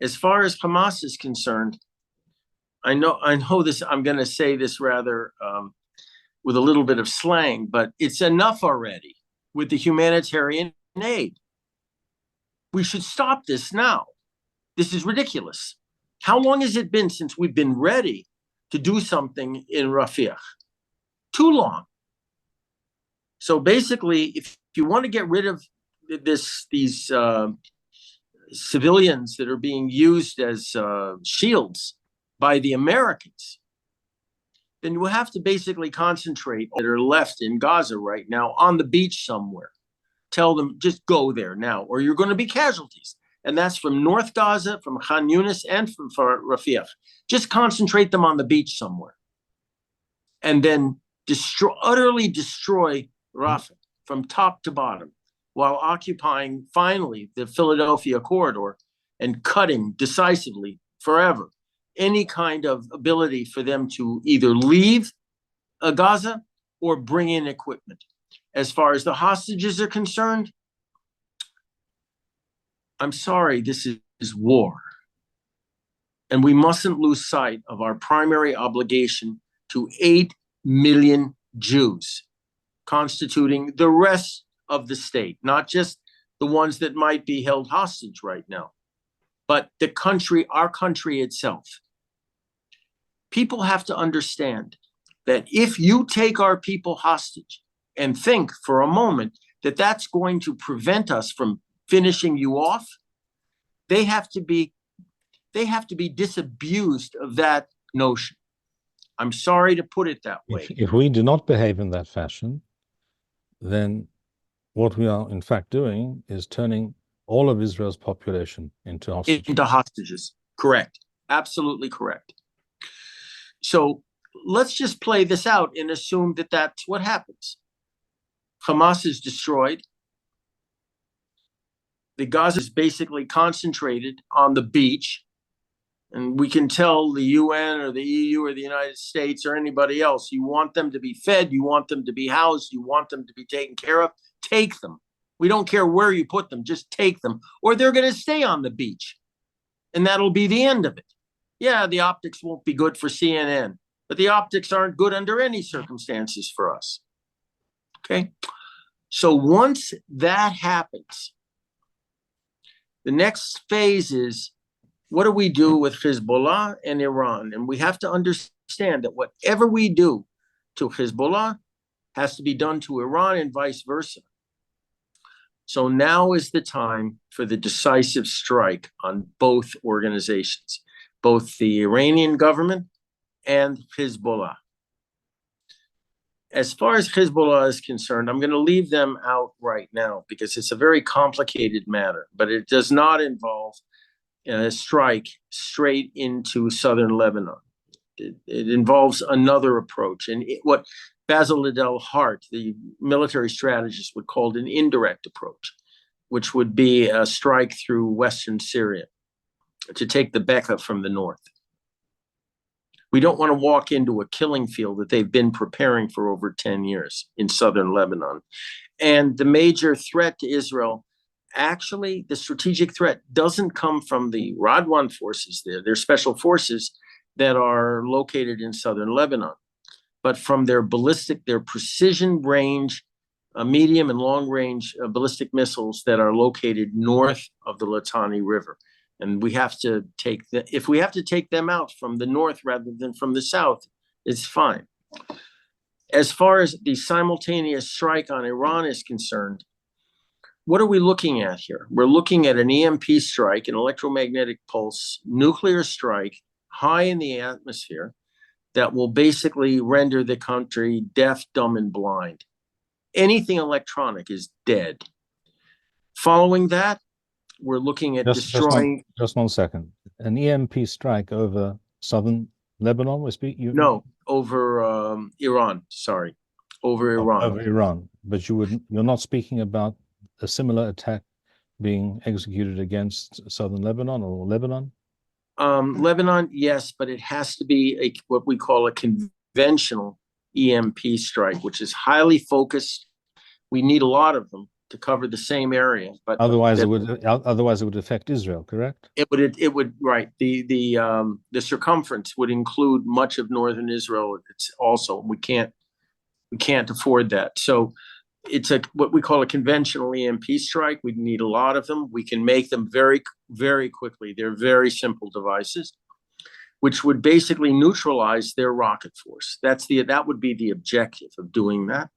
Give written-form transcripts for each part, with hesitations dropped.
As far as Hamas is concerned, I know this, I'm going to say this rather with a little bit of slang, but it's enough already with the humanitarian aid. We should stop this now. This is ridiculous. How long has it been since we've been ready to do something in Rafah? Too long. So basically, if you want to get rid of these civilians that are being used as shields by the Americans, then you have to basically concentrate that are left in Gaza right now on the beach somewhere. Tell them, just go there now, or you're going to be casualties. And that's from North Gaza, from Khan Yunis, and from Rafah. Just concentrate them on the beach somewhere. And then utterly destroy Rafah from top to bottom, while occupying, finally, the Philadelphia corridor and cutting decisively forever any kind of ability for them to either leave Gaza or bring in equipment. As far as the hostages are concerned, I'm sorry, this is war. And we mustn't lose sight of our primary obligation to 8 million Jews, constituting the rest of the state, not just the ones that might be held hostage right now, but the country, our country itself. People have to understand that if you take our people hostage and think for a moment that that's going to prevent us from finishing you off, they have to be disabused of that notion. I'm sorry to put it that way. If we do not behave in that fashion, then what we are in fact doing is turning all of Israel's population into hostages. Into hostages. Correct. Absolutely correct. So let's just play this out and assume that that's what happens. Hamas is destroyed. The Gaza is basically concentrated on the beach. And we can tell the UN or the EU or the United States or anybody else, you want them to be fed, you want them to be housed, you want them to be taken care of, take them. We don't care where you put them, just take them. Or they're going to stay on the beach. And that'll be the end of it. Yeah, the optics won't be good for CNN, but the optics aren't good under any circumstances for us. Okay? So once that happens, the next phase is, what do we do with Hezbollah and Iran? And we have to understand that whatever we do to Hezbollah has to be done to Iran and vice versa. So now is the time for the decisive strike on both organizations, both the Iranian government and Hezbollah. As far as Hezbollah is concerned, I'm going to leave them out right now because it's a very complicated matter, but it does not involve a strike straight into southern Lebanon. It involves another approach, and what Basil Liddell Hart, the military strategist, would call an indirect approach, which would be a strike through western Syria to take the Bekaa from the north. We don't want to walk into a killing field that they've been preparing for over 10 years in southern Lebanon. And the major threat to Israel, actually, the strategic threat doesn't come from the Radwan forces there. They're special forces that are located in southern Lebanon, but from their precision range, medium and long range ballistic missiles that are located north of the Litani River. And we have to if we have to take them out from the north rather than from the south, it's fine. As far as the simultaneous strike on Iran is concerned, what are we looking at here? We're looking at an EMP strike, an electromagnetic pulse, nuclear strike, high in the atmosphere, that will basically render the country deaf, dumb, and blind. Anything electronic is dead. Following that, we're looking at destroying... Just one second. An EMP strike over southern Lebanon? No, over Iran, sorry. Over Iran. Over Iran. But you're not speaking about a similar attack being executed against southern Lebanon or Lebanon? Lebanon, yes, but it has to be what we call a conventional EMP strike, which is highly focused. We need a lot of them to cover the same area, but Otherwise, it would affect Israel, correct? it would right. The circumference would include much of northern Israel. It's also we can't afford that. So it's what we call a conventional EMP strike. We need a lot of them. We can make them very, very quickly. They're very simple devices, which would basically neutralize their rocket force. That would be the objective of doing that.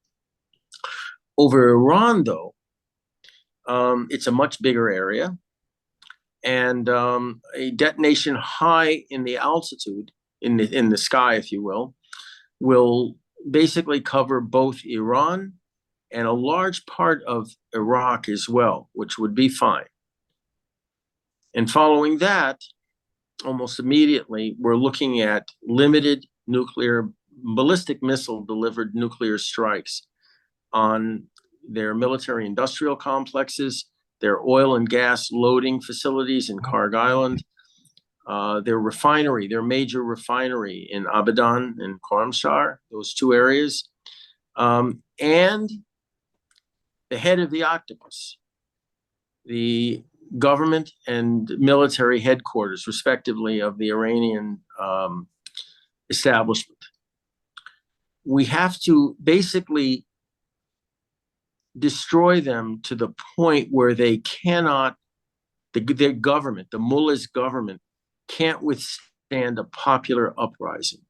Over Iran, though, it's a much bigger area, and a detonation high in the altitude, in the sky, if you will basically cover both Iran and a large part of Iraq as well, which would be fine. And following that, almost immediately, we're looking at limited ballistic missile delivered nuclear strikes on their military industrial complexes, their oil and gas loading facilities in Karg Island, their major refinery in Abadan and Khorramshahr, those two areas, and the head of the octopus, the government and military headquarters, respectively, of the Iranian establishment. We have to basically destroy them to the point where they cannot, their government, the mullah's government, can't withstand a popular uprising.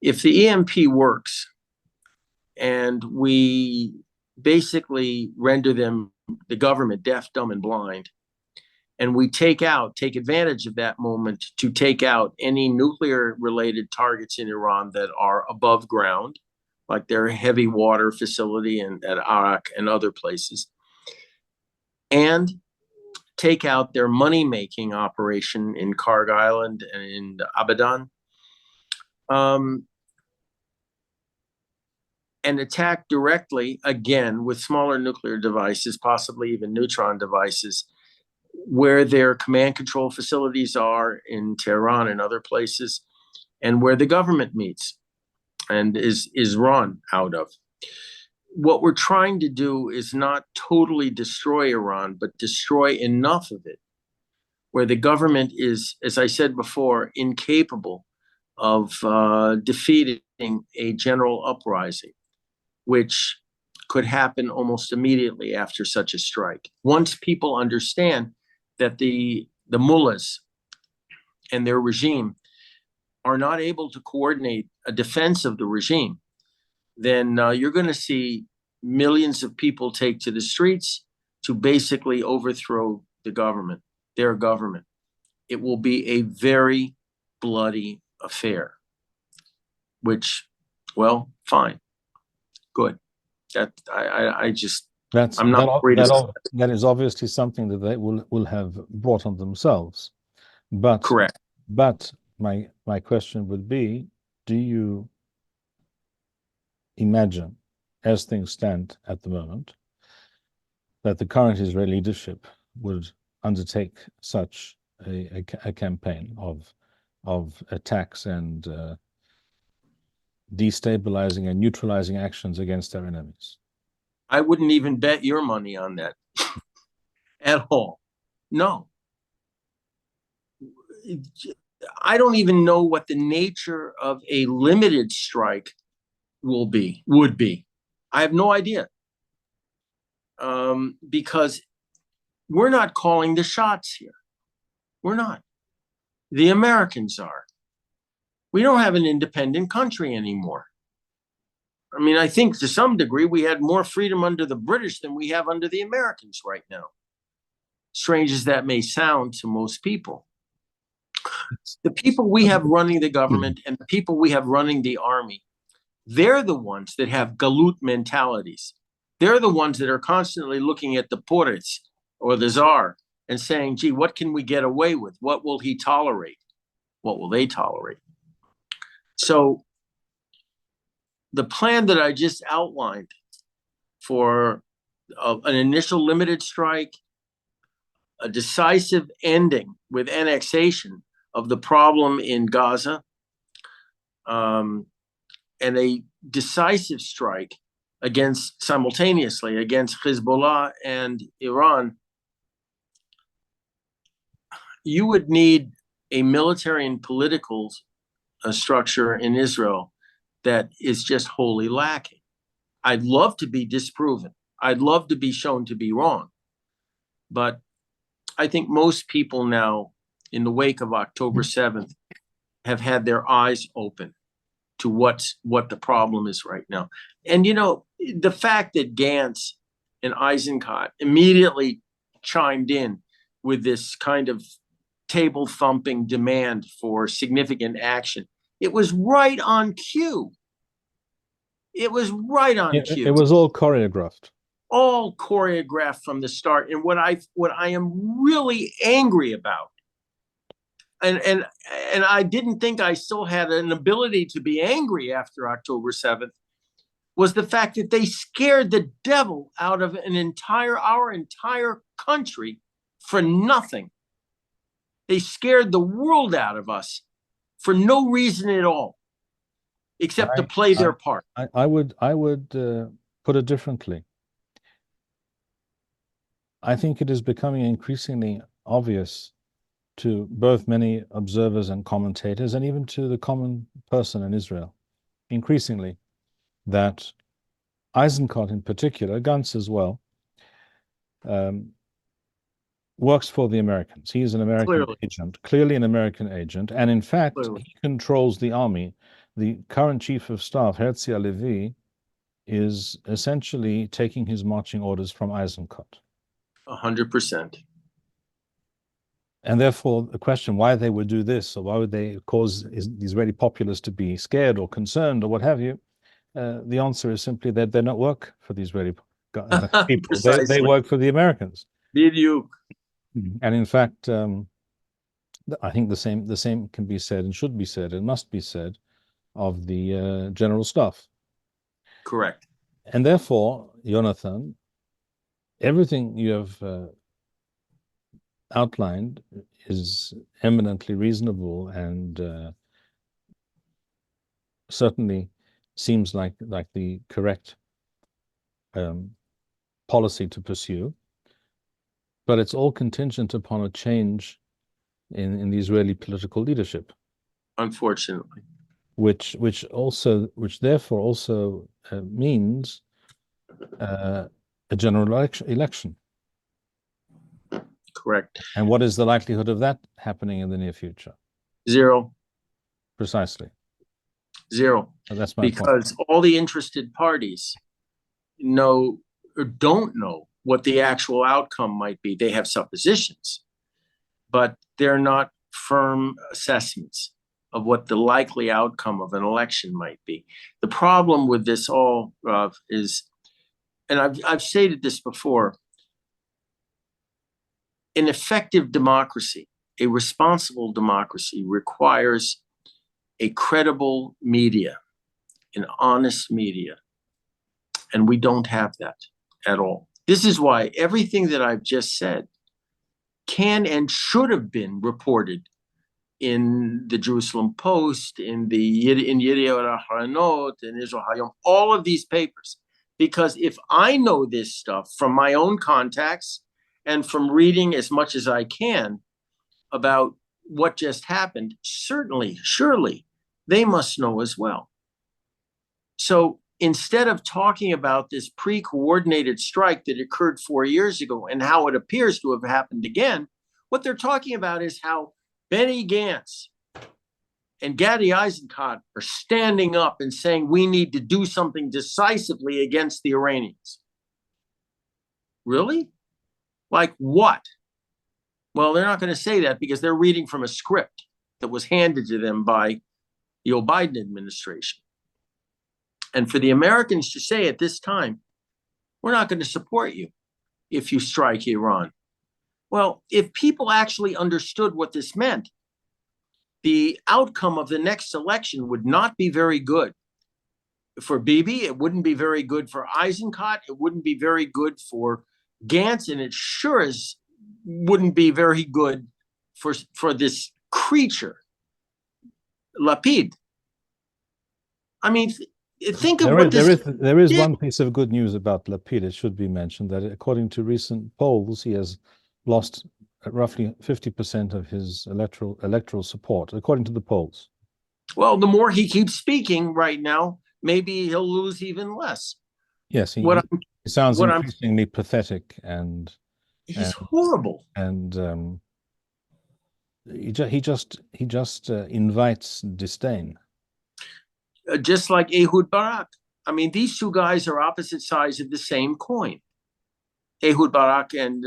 If the EMP works and we basically render them, the government, deaf, dumb, and blind, and we take advantage of that moment to take out any nuclear-related targets in Iran that are above ground, like their heavy water facility at Arak and other places, and take out their money-making operation in Karg Island and in Abadan, and attack directly, again, with smaller nuclear devices, possibly even neutron devices, where their command control facilities are in Tehran and other places, and where the government meets and is run out of. What we're trying to do is not totally destroy Iran, but destroy enough of it where the government is, as I said before, incapable of defeating a general uprising, which could happen almost immediately after such a strike. Once people understand that the mullahs and their regime are not able to coordinate a defense of the regime, then you're going to see millions of people take to the streets to basically overthrow the government, their government. It will be a very bloody affair, which, well, fine, good. That I'm not worried. That is obviously something that they will have brought on themselves. But correct. But my question would be, do you imagine, as things stand at the moment, that the current Israeli leadership would undertake such a campaign of attacks and destabilizing and neutralizing actions against their enemies? I wouldn't even bet your money on that at all. No. I don't even know what the nature of a limited strike would be. I have no idea. Because we're not calling the shots here. We're not. The Americans are. We don't have an independent country anymore. I mean, I think to some degree we had more freedom under the British than we have under the Americans right now. Strange as that may sound to most people. The people we have running the government and the people we have running the army, they're the ones that have galut mentalities. They're the ones that are constantly looking at the Poritz or the Tsar and saying, gee, what can we get away with? What will he tolerate? What will they tolerate? So the plan that I just outlined for an initial limited strike, a decisive ending with annexation of the problem in Gaza, and a decisive strike simultaneously against Hezbollah and Iran, you would need a military and political structure in Israel that is just wholly lacking. I'd love to be disproven. I'd love to be shown to be wrong. But I think most people now, in the wake of October 7th, have had their eyes open to what the problem is right now. And, the fact that Gantz and Eisenkot immediately chimed in with this kind of table thumping demand for significant action, it was right on cue. It was right on cue. It was all choreographed. All choreographed from the start. And what I am really angry about, and I didn't think I still had an ability to be angry after October 7th, was the fact that they scared the devil out of our entire country for nothing. They scared the world out of us for no reason at all, except to play their part. I would put it differently. I think it is becoming increasingly obvious to both many observers and commentators, and even to the common person in Israel, increasingly, that Eisenkot in particular, Gantz as well, works for the Americans. He is an American agent, clearly an American agent, and in fact, he controls the army. The current chief of staff, Herzi Halevi, is essentially taking his marching orders from Eisenkot. 100%. And therefore, the question why they would do this, or why would they cause these Israeli populace to be scared or concerned or what have you, the answer is simply that they don't work for the Israeli people. They work for the Americans. And in fact, I think the same can be said and should be said and must be said of the general staff. Correct. And therefore, Jonathan, everything you have outlined is eminently reasonable and certainly seems like the correct policy to pursue. But it's all contingent upon a change in the Israeli political leadership. Unfortunately. Which therefore also means a general election. Correct. And what is the likelihood of that happening in the near future? Zero. Precisely. Zero. So that's my point. Because all the interested parties know or don't know what the actual outcome might be. They have suppositions, but they're not firm assessments of what the likely outcome of an election might be. The problem with this all, Rav, is, and I've stated this before, an effective democracy, a responsible democracy, requires a credible media, an honest media. And we don't have that at all. This is why everything that I've just said can and should have been reported in the Jerusalem Post, in Yediot Ahronot, in Israel Hayom, all of these papers. Because if I know this stuff from my own contacts and from reading as much as I can about what just happened, surely, they must know as well. So instead of talking about this pre-coordinated strike that occurred 4 years ago and how it appears to have happened again, what they're talking about is how Benny Gantz and Gadi Eisenkot are standing up and saying we need to do something decisively against the Iranians. Really? Like what? Well, they're not going to say that because they're reading from a script that was handed to them by the Biden administration. And for the Americans to say at this time, we're not going to support you if you strike Iran. Well, if people actually understood what this meant, the outcome of the next election would not be very good for Bibi. It wouldn't be very good for Eisenkot. It wouldn't be very good for Gantz. And it sure as wouldn't be very good for this creature, Lapid. I mean, think of what this there is did. one piece of good news about Lapid. It should be mentioned that according to recent polls, he has lost roughly 50% of his electoral support, according to the polls. Well, the more he keeps speaking right now, maybe he'll lose even less. Yes, he sounds increasingly pathetic and he's horrible. And he just invites disdain. Just like Ehud Barak. I mean, these two guys are opposite sides of the same coin. Ehud Barak and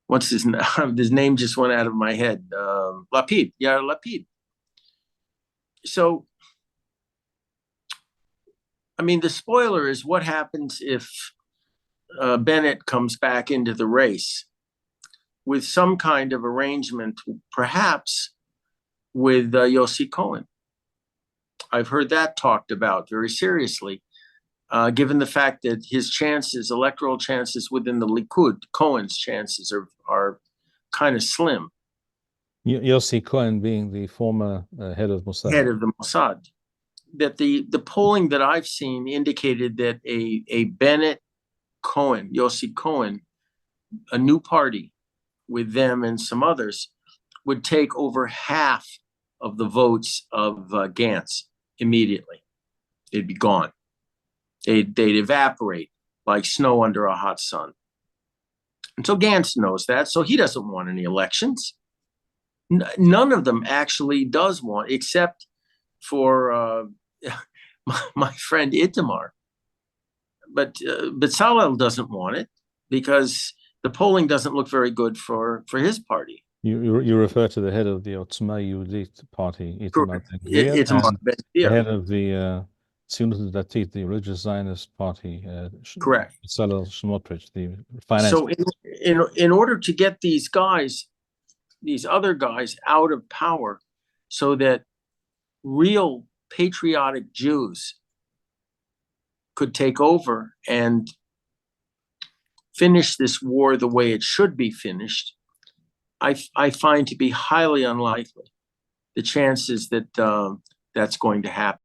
what's his name? His name just went out of my head. Lapid, yeah, Lapid. So, I mean, the spoiler is what happens if Bennett comes back into the race with some kind of arrangement, perhaps with Yossi Cohen. I've heard that talked about very seriously, given the fact that his chances, electoral chances within the Likud, Cohen's chances are kind of slim. Yossi Cohen being the former head of Mossad. Head of the Mossad. That the polling that I've seen indicated that a Bennett Cohen, Yossi Cohen, a new party with them and some others, would take over half of the votes of Gantz immediately. They'd be gone. They'd evaporate like snow under a hot sun. And so Gantz knows that, so he doesn't want any elections. None of them actually does want, except for my friend Itamar. But Bezalel doesn't want it because the polling doesn't look very good for his party. You refer to the head of the Otzma Yehudit party, Itamar Ben-Gvir, the head of the Tzionut Datit, the religious Zionist party. Correct. Bezalel Smotrich, the finance. So in order to get these guys, these other guys out of power so that real patriotic Jews could take over and finish this war the way it should be finished, I find to be highly unlikely the chances that that's going to happen.